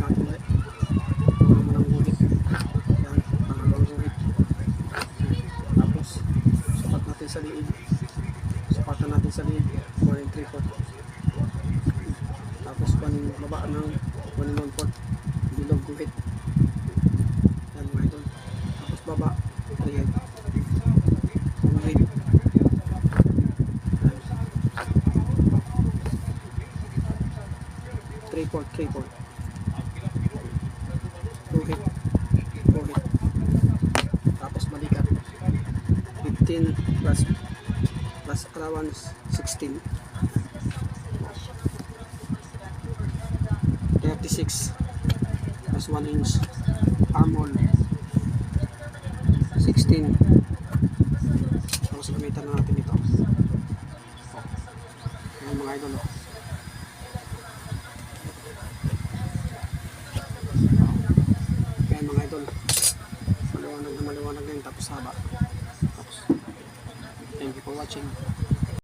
natin ulit. Puro mo ng guhit. Yan, pangalawang guhit. Tapos, sukat natin sa liig. Sukatan natin sa liig. 1 and 3/4. Tapos, baba ng 1 and 1/4. Bilog guhit. Yan mga idol. Tapos, baba. Ayan. Guhit. 3/4. Guhit. Tapos balikan 15 plus allowance 16. 36 plus 1 inch armhole 16. Tapos gamitan na natin ito. Ayan mga idol. Ayan mga idol, maliwanag na din, tapos haba. Tapos, thank you for watching.